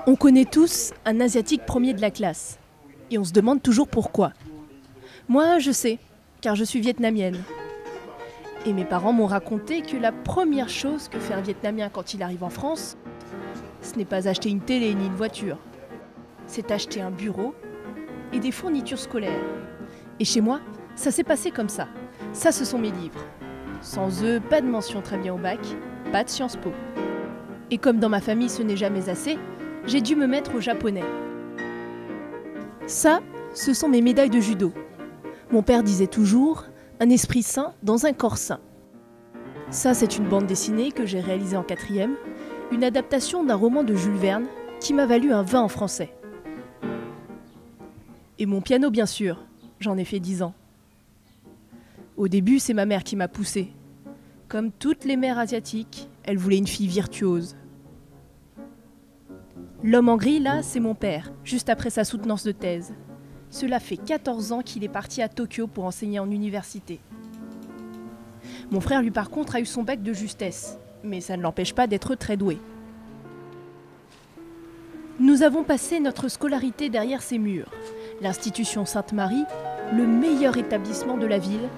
On connaît tous un Asiatique premier de la classe. Et on se demande toujours pourquoi. Moi, je sais, car je suis vietnamienne. Et mes parents m'ont raconté que la première chose que fait un Vietnamien quand il arrive en France, ce n'est pas acheter une télé ni une voiture. C'est acheter un bureau et des fournitures scolaires. Et chez moi, ça s'est passé comme ça. Ça, ce sont mes livres. Sans eux, pas de mention très bien au bac, pas de Sciences Po. Et comme dans ma famille ce n'est jamais assez, j'ai dû me mettre au japonais. Ça, ce sont mes médailles de judo. Mon père disait toujours « un esprit sain dans un corps sain ». Ça, c'est une bande dessinée que j'ai réalisée en 4e, une adaptation d'un roman de Jules Verne qui m'a valu un 20 en français. Et mon piano, bien sûr, j'en ai fait 10 ans. Au début, c'est ma mère qui m'a poussée. Comme toutes les mères asiatiques, elle voulait une fille virtuose. L'homme en gris, là, c'est mon père, juste après sa soutenance de thèse. Cela fait 14 ans qu'il est parti à Tokyo pour enseigner en université. Mon frère, lui, par contre, a eu son bac de justesse, mais ça ne l'empêche pas d'être très doué. Nous avons passé notre scolarité derrière ces murs. L'institution Sainte-Marie, le meilleur établissement de la ville,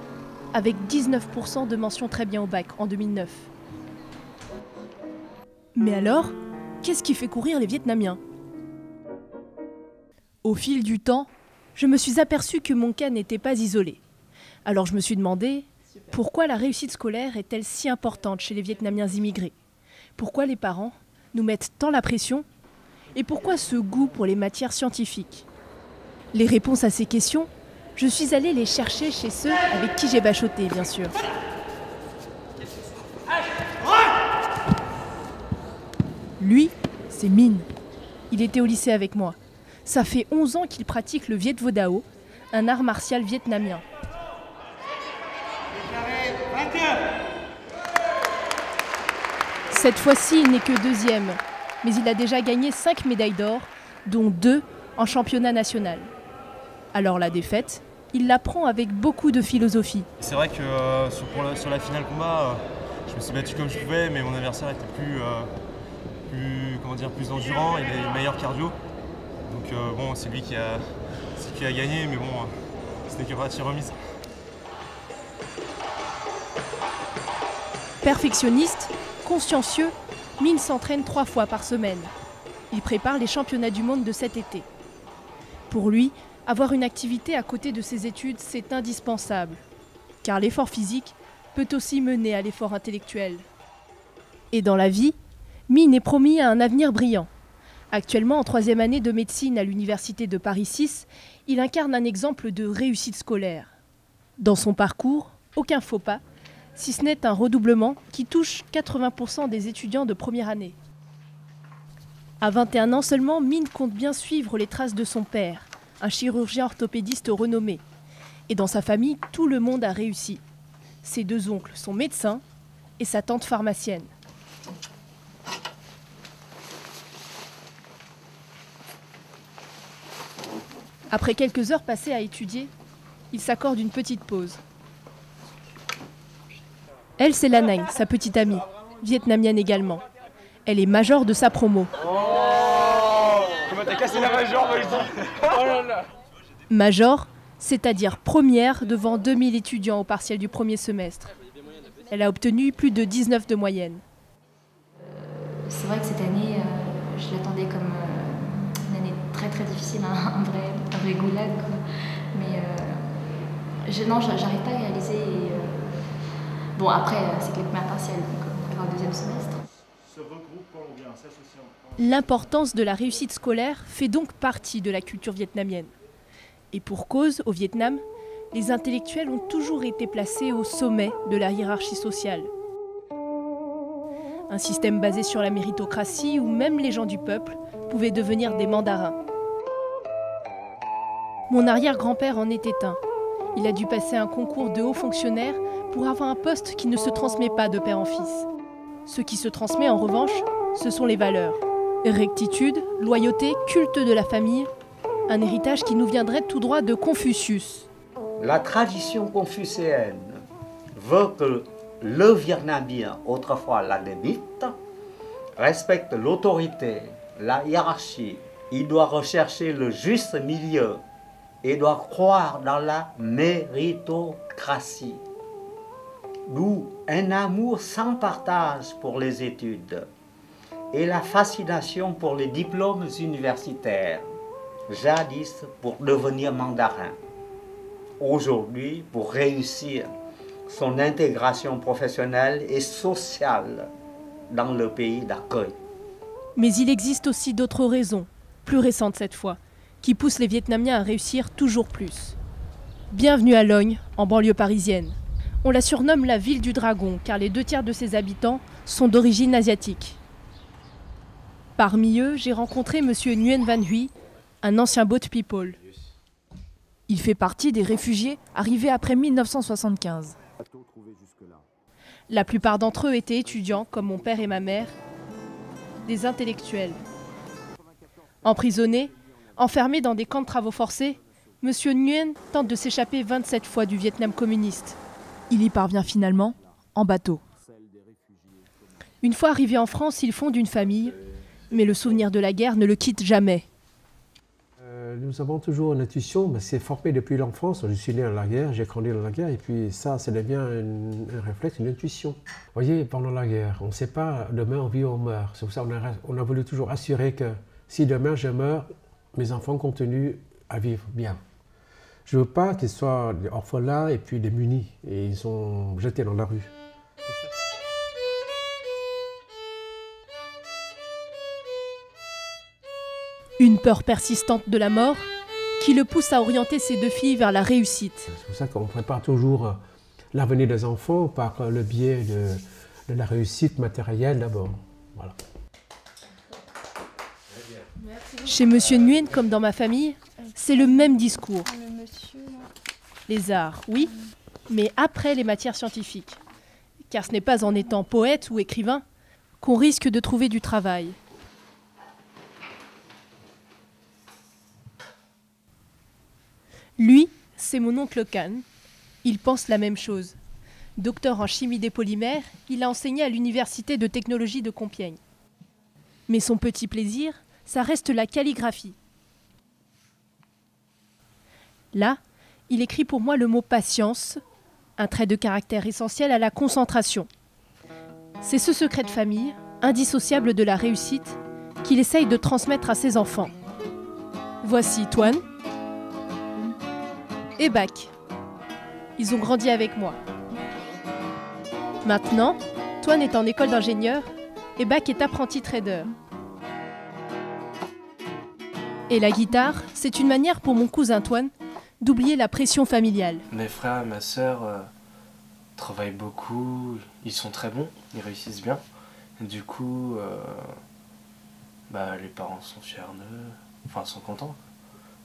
avec 19% de mention très bien au bac en 2009. Mais alors, qu'est-ce qui fait courir les Vietnamiens? Au fil du temps, je me suis aperçue que mon cas n'était pas isolé. Alors je me suis demandé, pourquoi la réussite scolaire est-elle si importante chez les Vietnamiens immigrés? Pourquoi les parents nous mettent tant la pression? Et pourquoi ce goût pour les matières scientifiques? Les réponses à ces questions, je suis allée les chercher chez ceux avec qui j'ai bachoté, bien sûr. Lui, c'est Minh. Il était au lycée avec moi. Ça fait 11 ans qu'il pratique le Viet Vo Dao, un art martial vietnamien. Cette fois-ci, il n'est que 2e, mais il a déjà gagné 5 médailles d'or, dont 2 en championnat national. Alors la défaite, il la prend avec beaucoup de philosophie. C'est vrai que sur la finale combat, je me suis battu comme je pouvais, mais mon adversaire était plus endurant, il avait meilleur cardio. Donc bon, c'est lui qui a gagné, mais bon, c'était que partie remise. Perfectionniste, consciencieux, Minh s'entraîne 3 fois par semaine. Il prépare les championnats du monde de cet été. Pour lui, avoir une activité à côté de ses études, c'est indispensable. Car l'effort physique peut aussi mener à l'effort intellectuel. Et dans la vie, Minh est promis à un avenir brillant. Actuellement en 3e année de médecine à l'université de Paris 6, il incarne un exemple de réussite scolaire. Dans son parcours, aucun faux pas, si ce n'est un redoublement qui touche 80% des étudiants de première année. À 21 ans seulement, Minh compte bien suivre les traces de son père, un chirurgien orthopédiste renommé. Et dans sa famille, tout le monde a réussi. Ses 2 oncles sont médecins et sa tante pharmacienne. Après quelques heures passées à étudier, il s'accorde une petite pause. Elle, c'est Lanang, sa petite amie, vietnamienne également. Elle est major de sa promo. Comment t'as cassé la major, moi je dis. Oh là là. Major, c'est-à-dire première devant 2000 étudiants au partiel du premier semestre. Elle a obtenu plus de 19 de moyenne. C'est vrai que cette année, je l'attendais comme une année très très difficile, hein, un vrai goulag, quoi. Mais j'arrive pas à réaliser. Bon, après, c'est que les premières partielles, donc on va faire le 2e semestre. L'importance de la réussite scolaire fait donc partie de la culture vietnamienne. Et pour cause, au Vietnam, les intellectuels ont toujours été placés au sommet de la hiérarchie sociale. Un système basé sur la méritocratie où même les gens du peuple pouvaient devenir des mandarins. Mon arrière-grand-père en était un. Il a dû passer un concours de hauts fonctionnaires pour avoir un poste qui ne se transmet pas de père en fils. Ce qui se transmet en revanche, ce sont les valeurs. Rectitude, loyauté, culte de la famille, un héritage qui nous viendrait tout droit de Confucius. La tradition confucéenne veut que le Vietnamien, autrefois l'adémite, respecte l'autorité, la hiérarchie. Il doit rechercher le juste milieu et doit croire dans la méritocratie. D'où un amour sans partage pour les études et la fascination pour les diplômes universitaires, jadis pour devenir mandarin, aujourd'hui pour réussir son intégration professionnelle et sociale dans le pays d'accueil. Mais il existe aussi d'autres raisons, plus récentes cette fois, qui poussent les Vietnamiens à réussir toujours plus. Bienvenue à Logne, en banlieue parisienne. On la surnomme la ville du dragon, car les 2/3 de ses habitants sont d'origine asiatique. Parmi eux, j'ai rencontré M. Nguyen Van Huy, un ancien boat people. Il fait partie des réfugiés arrivés après 1975. La plupart d'entre eux étaient étudiants, comme mon père et ma mère, des intellectuels. Emprisonnés, enfermés dans des camps de travaux forcés, M. Nguyen tente de s'échapper 27 fois du Vietnam communiste. Il y parvient finalement en bateau. Une fois arrivé en France, il fonde une famille, mais le souvenir de la guerre ne le quitte jamais. Nous avons toujours une intuition, mais c'est formé depuis l'enfance. Je suis né dans la guerre, j'ai grandi dans la guerre, et puis ça devient un réflexe, une intuition. Vous voyez, pendant la guerre, on ne sait pas demain on vit ou on meurt. C'est pour ça qu'on a voulu toujours assurer que si demain je meurs, mes enfants continuent à vivre bien. Je ne veux pas qu'ils soient orphelins et puis démunis, et ils sont jetés dans la rue. Une peur persistante de la mort qui le pousse à orienter ses 2 filles vers la réussite. C'est pour ça qu'on prépare toujours l'avenir des enfants par le biais de la réussite matérielle d'abord. Voilà. Chez M. Nguyen, comme dans ma famille, c'est le même discours. Les arts, oui, mais après les matières scientifiques. Car ce n'est pas en étant poète ou écrivain qu'on risque de trouver du travail. Lui, c'est mon oncle Can. Il pense la même chose. Docteur en chimie des polymères, il a enseigné à l'Université de technologie de Compiègne. Mais son petit plaisir, ça reste la calligraphie. Là, il écrit pour moi le mot patience, un trait de caractère essentiel à la concentration. C'est ce secret de famille, indissociable de la réussite, qu'il essaye de transmettre à ses enfants. Voici Toine et Bac. Ils ont grandi avec moi. Maintenant, Toine est en école d'ingénieur et Bac est apprenti trader. Et la guitare, c'est une manière pour mon cousin Toine d'oublier la pression familiale. Mes frères et ma sœur travaillent beaucoup, ils sont très bons, ils réussissent bien. Et du coup, les parents sont fiers d'eux, enfin sont contents.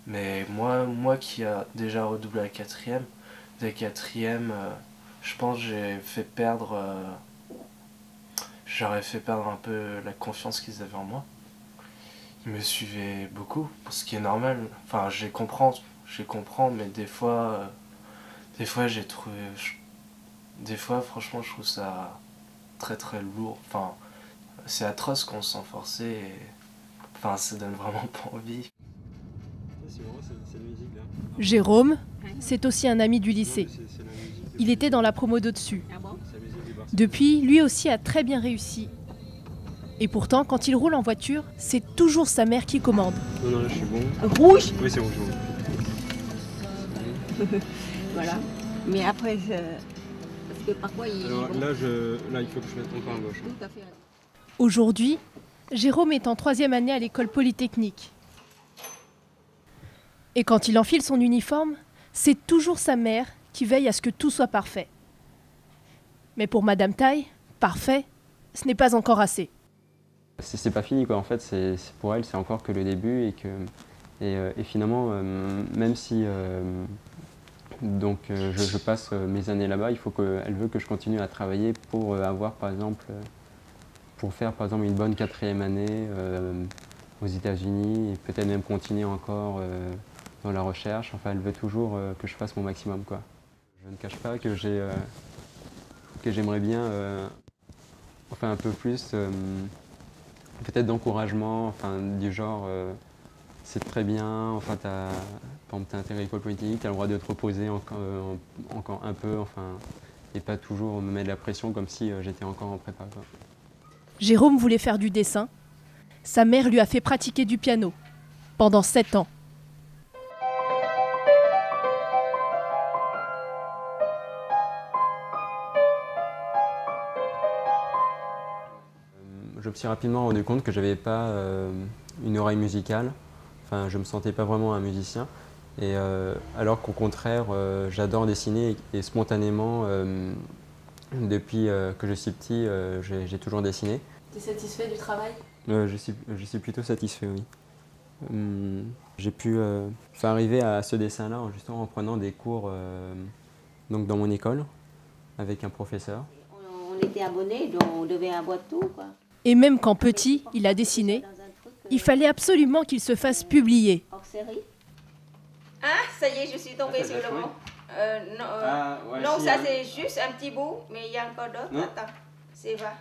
Mais moi qui a déjà redoublé la 4e, dès 4e, je pense que j'aurais fait perdre un peu la confiance qu'ils avaient en moi. Ils me suivaient beaucoup, ce qui est normal. Enfin, je les comprends, mais des fois j'ai trouvé... Des fois, franchement, je trouve ça très très lourd. Enfin, c'est atroce qu'on se sent forcé et... Enfin, ça donne vraiment pas envie. Jérôme, c'est aussi un ami du lycée. Il était dans la promo d'au-dessus. Depuis, lui aussi a très bien réussi. Et pourtant, quand il roule en voiture, c'est toujours sa mère qui commande. Non, là je suis bon. Rouge? Oui, c'est bon, je suis bon. Voilà. Mais après, parce que parfois il... Alors là, il faut que je mette encore à gauche. Tout à fait. Aujourd'hui, Jérôme est en 3e année à l'école polytechnique. Et quand il enfile son uniforme, c'est toujours sa mère qui veille à ce que tout soit parfait. Mais pour Madame Taille, parfait, ce n'est pas encore assez. C'est pas fini quoi, en fait, pour elle c'est encore que le début et finalement même si je passe mes années là-bas, elle veut que je continue à travailler pour avoir par exemple, pour faire par exemple une bonne 4e année aux États-Unis et peut-être même continuer encore dans la recherche. Enfin, elle veut toujours que je fasse mon maximum quoi. Je ne cache pas que j'aimerais bien enfin un peu plus peut-être d'encouragement, enfin, du genre c'est très bien, enfin, t'as intérêt à l'école politique, t'as le droit de te reposer encore un peu, enfin, et pas toujours me mettre de la pression comme si j'étais encore en prépa, quoi. Jérôme voulait faire du dessin. Sa mère lui a fait pratiquer du piano pendant 7 ans. Je me suis rapidement rendu compte que j'avais pas une oreille musicale. Enfin, je me sentais pas vraiment un musicien. Et alors qu'au contraire, j'adore dessiner et spontanément, depuis que je suis petit, j'ai toujours dessiné. Tu es satisfait du travail ? Je suis plutôt satisfait, oui. J'ai pu arriver à ce dessin-là justement en prenant des cours donc dans mon école avec un professeur. On était abonnés, donc on devait avoir tout, quoi. Et même quand petit, il a dessiné, il fallait absolument qu'il se fasse publier. Hors série. Ah, ça y est, je suis tombée sur le mot. Non, ça c'est juste un petit bout, mais il y a encore d'autres. Attends, c'est va.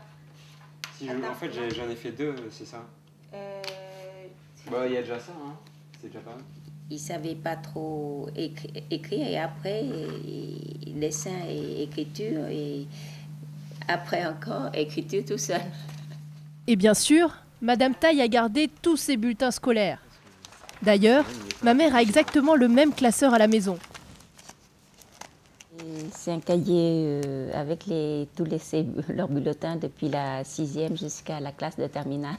En fait, j'en ai fait 2, c'est ça. Il y a déjà ça, hein. C'est déjà pas mal. Il ne savait pas trop écrire et après, dessin et écriture et après encore, écriture tout seul. Et bien sûr, Madame Taille a gardé tous ses bulletins scolaires. D'ailleurs, ma mère a exactement le même classeur à la maison. C'est un cahier avec leurs bulletins depuis la 6e jusqu'à la classe de terminale.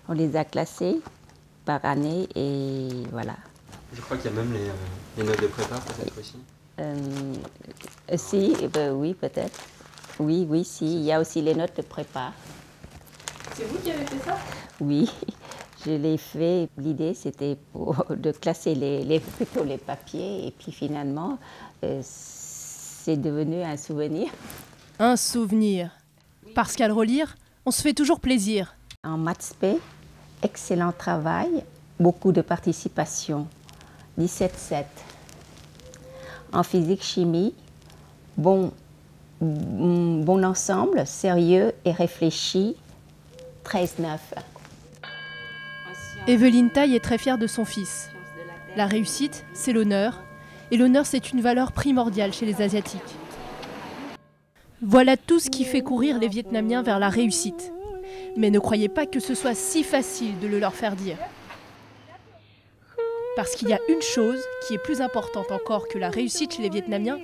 On les a classés par année et voilà. Je crois qu'il y a même les notes de prépa peut-être aussi. Oui, peut-être. Oui, si. Il y a aussi les notes de prépa. C'est vous qui avez fait ça ? Oui, je l'ai fait. L'idée, c'était de classer plutôt les papiers et puis finalement, c'est devenu un souvenir. Un souvenir. Parce qu'à le relire, on se fait toujours plaisir. En maths spé, excellent travail, beaucoup de participation, 17,7. En physique-chimie, bon ensemble, sérieux et réfléchi, 13,9. Evelyne Taille est très fière de son fils. La réussite, c'est l'honneur. Et l'honneur, c'est une valeur primordiale chez les Asiatiques. Voilà tout ce qui fait courir les Vietnamiens vers la réussite. Mais ne croyez pas que ce soit si facile de le leur faire dire. Parce qu'il y a une chose qui est plus importante encore que la réussite chez les Vietnamiens,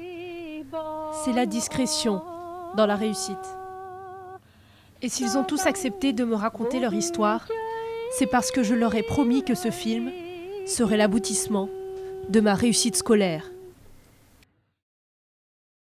c'est la discrétion dans la réussite. Et s'ils ont tous accepté de me raconter leur histoire, c'est parce que je leur ai promis que ce film serait l'aboutissement de ma réussite scolaire.